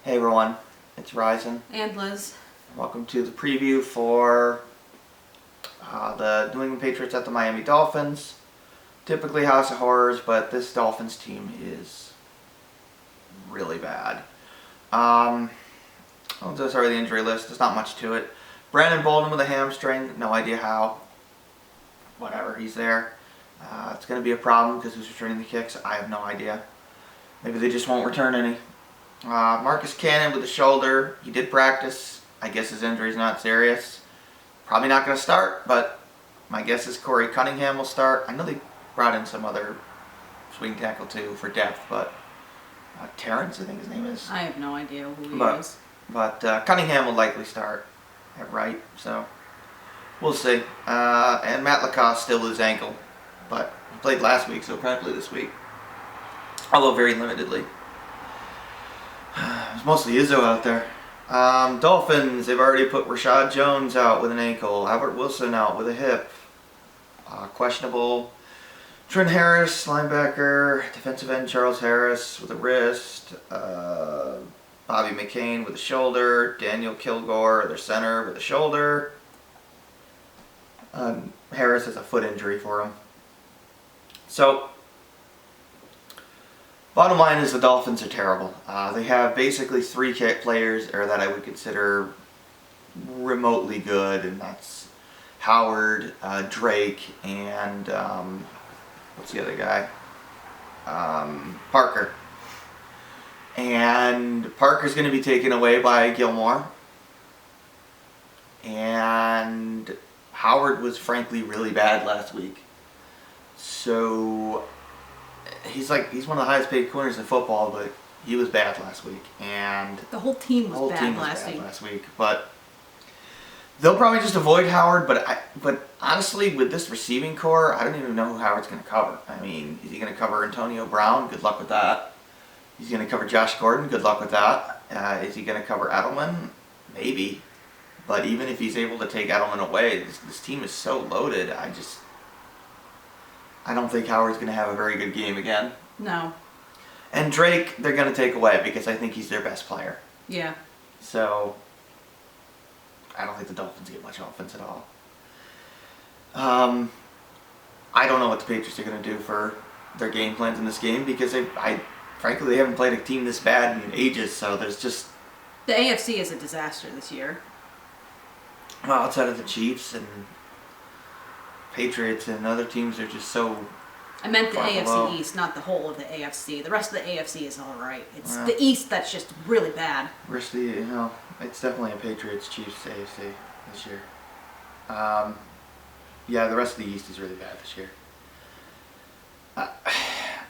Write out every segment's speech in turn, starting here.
Hey everyone, it's Ryzen. And Liz. Welcome to the preview for the New England Patriots at the Miami Dolphins. Typically House of Horrors, but this Dolphins team is really bad. I'll just start with the injury list. There's not much to it. Brandon Bolden with a hamstring, no idea how. Whatever, he's there. It's going to be a problem because who's returning the kicks? I have no idea. Maybe they just won't return any. Marcus Cannon with the shoulder. He did practice. I guess his injury's not serious. Probably not going to start, but my guess is Corey Cunningham will start. I know they brought in some other swing tackle too for depth, but Terrence, I think his name is. I have no idea who he is. But Cunningham will likely start at right, so we'll see. And Matt Lacoste still with his ankle, but he played last week, so probably this week, although very limitedly. It's mostly Izzo out there. Dolphins, they've already put Rashad Jones out with an ankle. Albert Wilson out with a hip. Questionable. Trent Harris, linebacker. Defensive end Charles Harris with a wrist. Bobby McCain with a shoulder. Daniel Kilgore, their center, with a shoulder. Harris has a foot injury for him. So, bottom line is the Dolphins are terrible. They have basically three players that I would consider remotely good, and that's Howard, Drake, and what's the other guy? Parker. And Parker's going to be taken away by Gilmore. And Howard was frankly really bad last week. So he's one of the highest paid corners in football, but he was bad last week, and the whole team was bad last week. But they'll probably just avoid Howard. But honestly, with this receiving core, I don't even know who Howard's going to cover. I mean, is he going to cover Antonio Brown? Good luck with that. He's going to cover Josh Gordon. Good luck with that. Is he going to cover Edelman? Maybe. But even if he's able to take Edelman away, this team is so loaded. I don't think Howard's going to have a very good game again. No. And Drake, they're going to take away because I think he's their best player. Yeah. So, I don't think the Dolphins get much offense at all. I don't know what the Patriots are going to do for their game plans in this game because frankly, they haven't played a team this bad in ages, so there's just... The AFC is a disaster this year. Well, outside of the Chiefs and Patriots and other teams are just so... I meant the AFC below. East, not the whole of the AFC. The rest of the AFC is all right. It's the East that's just really bad. It's definitely a Patriots-Chiefs AFC this year. Yeah, the rest of the East is really bad this year.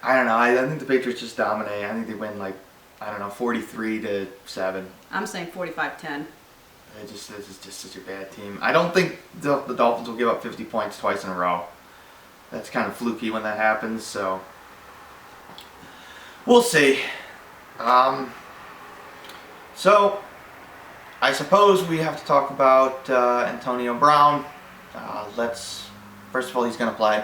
I don't know. I think the Patriots just dominate. I think they win 43-7. I'm saying 45-10. This is just such a bad team. I don't think the Dolphins will give up 50 points twice in a row. That's kind of fluky when that happens, so we'll see. So I suppose we have to talk about Antonio Brown. First of all, he's going to play.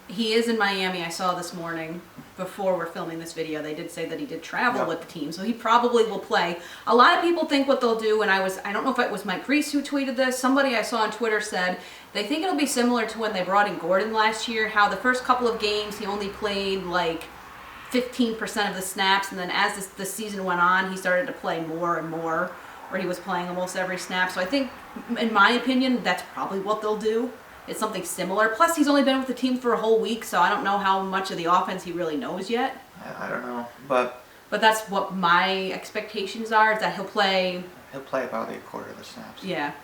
He is in Miami. I saw this morning before we're filming this video. They did say that he did travel with the team, so he probably will play. A lot of people think what they'll do, and I don't know if it was Mike Reese who tweeted this. Somebody I saw on Twitter said they think it'll be similar to when they brought in Gordon last year, how the first couple of games he only played 15% of the snaps, and then as the season went on, he started to play more and more, where he was playing almost every snap. So I think, in my opinion, that's probably what they'll do. It's something similar. Plus, he's only been with the team for a whole week, so I don't know how much of the offense he really knows yet. I don't know, but that's what my expectations are, is that he'll play... He'll play about a quarter of the snaps. Yeah.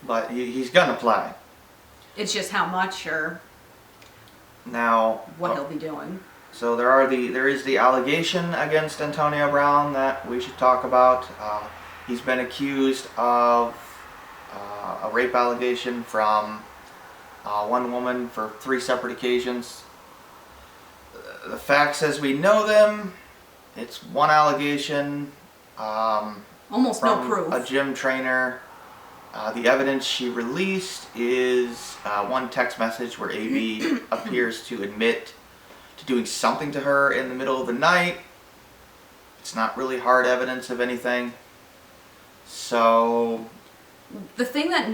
But he's going to play. It's just how much or now what he'll be doing. So there is the allegation against Antonio Brown that we should talk about. He's been accused of a rape allegation from one woman for 3 separate occasions. The facts as we know them, it's one allegation. Almost from no proof. A gym trainer. The evidence she released is one text message where AB appears to admit to doing something to her in the middle of the night. It's not really hard evidence of anything. So The thing that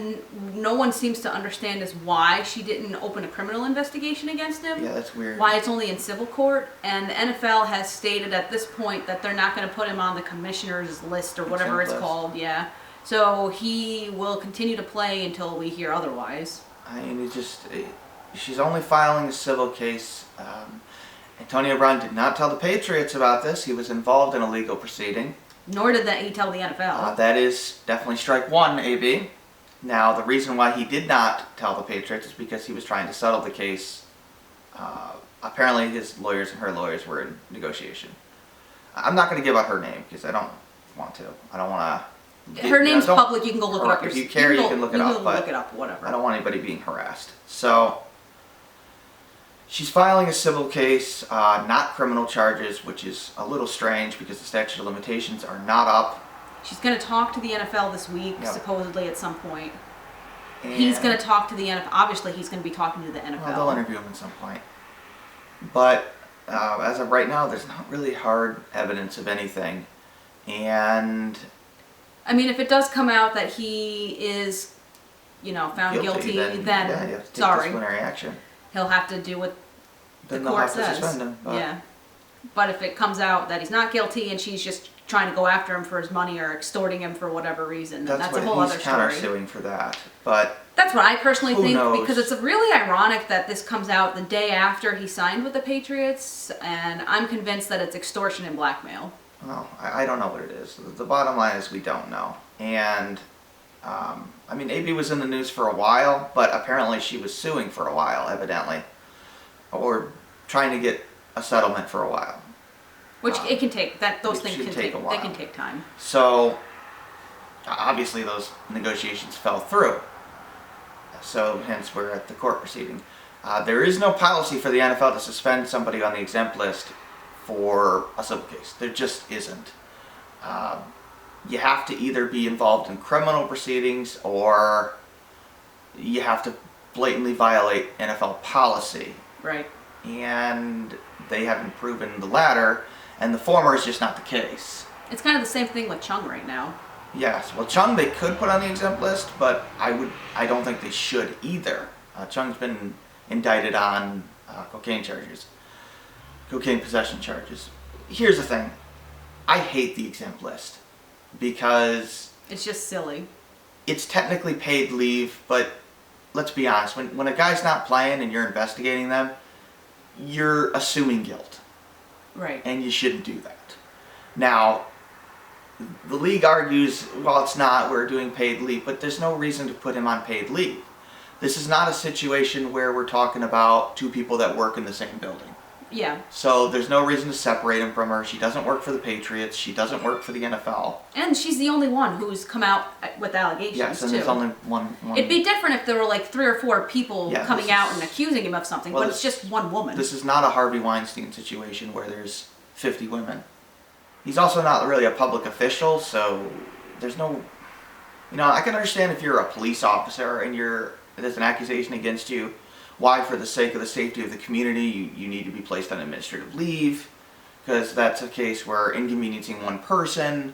no one seems to understand is why she didn't open a criminal investigation against him. yeah, that's weird. Why it's only in civil court. And the NFL has stated at this point that they're not going to put him on the commissioner's list or whatever it's called. Yeah. So he will continue to play until we hear otherwise. I mean, she's only filing a civil case. Antonio Brown did not tell the Patriots about this. He was involved in a legal proceeding. Nor did he tell the NFL. That is definitely strike one, AB. Now, the reason why he did not tell the Patriots is because he was trying to settle the case. Apparently, his lawyers and her lawyers were in negotiation. I'm not going to give out her name because I don't want to. I don't want to. Her name's public. You can go look it up. If you care, you can look it up. You can look it up, whatever. I don't want anybody being harassed. So, she's filing a civil case, not criminal charges, which is a little strange because the statute of limitations are not up. She's going to talk to the NFL this week, Yep. supposedly at some point. And He's going to talk to the NFL. Obviously, he's going to be talking to the NFL. Well, they'll interview him at some point. But as of right now, there's not really hard evidence of anything. And I mean, if it does come out that he is, found guilty, then yeah, you have to take sorry, disciplinary action. he'll have to do what Then the they'll court have to says. suspend him. But Yeah. But if it comes out that he's not guilty and she's just trying to go after him for his money or extorting him for whatever reason, then that's a whole other he's story. countersuing for that. But That's what I personally who think, knows? because it's really ironic that this comes out the day after he signed with the Patriots, and I'm convinced that it's extortion and blackmail. well, I don't know what it is. The bottom line is we don't know. And I mean, AB was in the news for a while, but apparently she was suing for a while, evidently, or trying to get a settlement for a while. Which it can take, those it things should can take take, a they while. can take time. So obviously those negotiations fell through. So hence we're at the court proceeding. There is no policy for the NFL to suspend somebody on the exempt list for a civil case. There just isn't. You have to either be involved in criminal proceedings or you have to blatantly violate NFL policy. Right. And they haven't proven the latter, and the former is just not the case. It's kind of the same thing with Chung right now. Yes, well, Chung they could put on the exempt list, but I don't think they should either. Chung's been indicted on cocaine possession charges. Here's the thing, I hate the exempt list because It's just silly. it's technically paid leave, but let's be honest, when a guy's not playing and you're investigating them, you're assuming guilt. Right. And you shouldn't do that. Now, the league argues, well, it's not, we're doing paid leave, but there's no reason to put him on paid leave. This is not a situation where we're talking about two people that work in the same building. Yeah. So there's no reason to separate him from her. She doesn't work for the Patriots. She doesn't work for the NFL. And she's the only one who's come out with allegations, Yes, and too. there's only one. It'd be different if there were like 3 or 4 people Yeah, coming this out is- and accusing him of something, well, but it's just one woman. This is not a Harvey Weinstein situation where there's 50 women. He's also not really a public official, so there's no... I can understand if you're a police officer and there's an accusation against you, why, for the sake of the safety of the community, you need to be placed on administrative leave, because that's a case where inconveniencing one person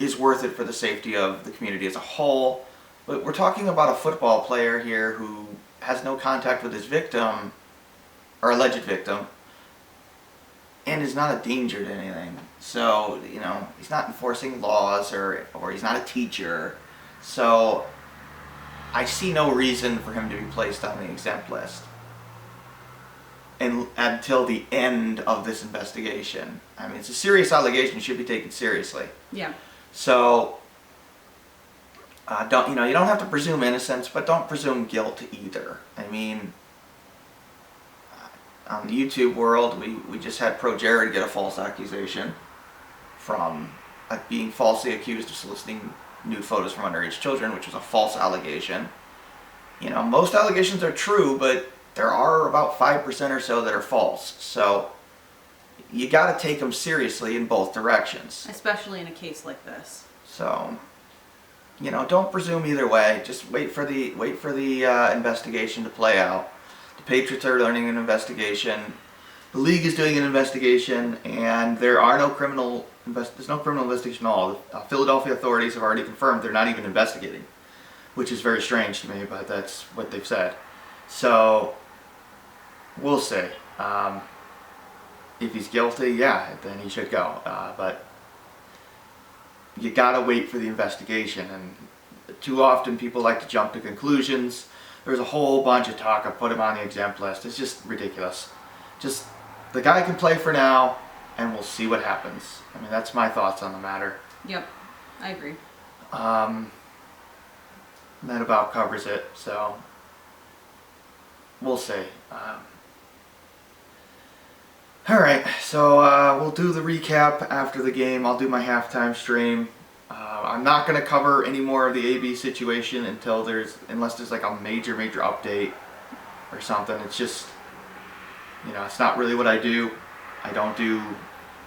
is worth it for the safety of the community as a whole. But we're talking about a football player here who has no contact with his victim, or alleged victim, and is not a danger to anything. So, he's not enforcing laws or he's not a teacher. So, I see no reason for him to be placed on the exempt list until the end of this investigation. I mean, it's a serious allegation, should be taken seriously. Yeah. So, you don't have to presume innocence, but don't presume guilt either. I mean, on the YouTube world, we just had Pro Jared get a false accusation from being falsely accused of soliciting nude photos from underage children, which was a false allegation. Most allegations are true, but there are about 5% or so that are false. So you got to take them seriously in both directions. Especially in a case like this. So, don't presume either way. Just wait for the investigation to play out. The Patriots are running an investigation. The league is doing an investigation, and there are no criminal There's no criminal investigation at all. The Philadelphia authorities have already confirmed they're not even investigating, which is very strange to me, but that's what they've said. So we'll see. If he's guilty, yeah, then he should go. But you gotta wait for the investigation, and too often people like to jump to conclusions. There's a whole bunch of talk. I put him on the exempt list. It's just ridiculous. Just the guy can play for now, and we'll see what happens. I mean, that's my thoughts on the matter. Yep, I agree. That about covers it. So we'll see. All right, so we'll do the recap after the game. I'll do my halftime stream. I'm not going to cover any more of the AB situation unless there's like a major update or something. It's just, it's not really what I do. I don't do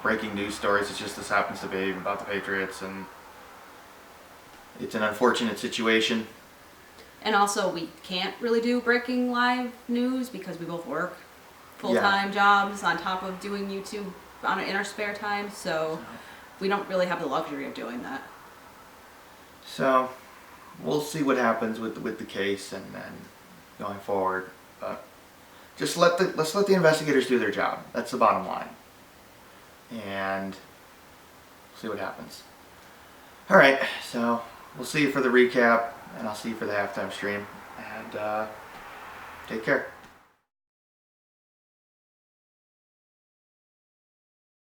breaking news stories. It's just this happens to be about the Patriots, and it's an unfortunate situation. And also, we can't really do breaking live news because we both work full-time jobs on top of doing YouTube in our spare time, so we don't really have the luxury of doing that. So we'll see what happens with the case and going forward. But just let's let the investigators do their job. That's the bottom line, and see what happens. All right, so we'll see you for the recap, and I'll see you for the halftime stream. And take care.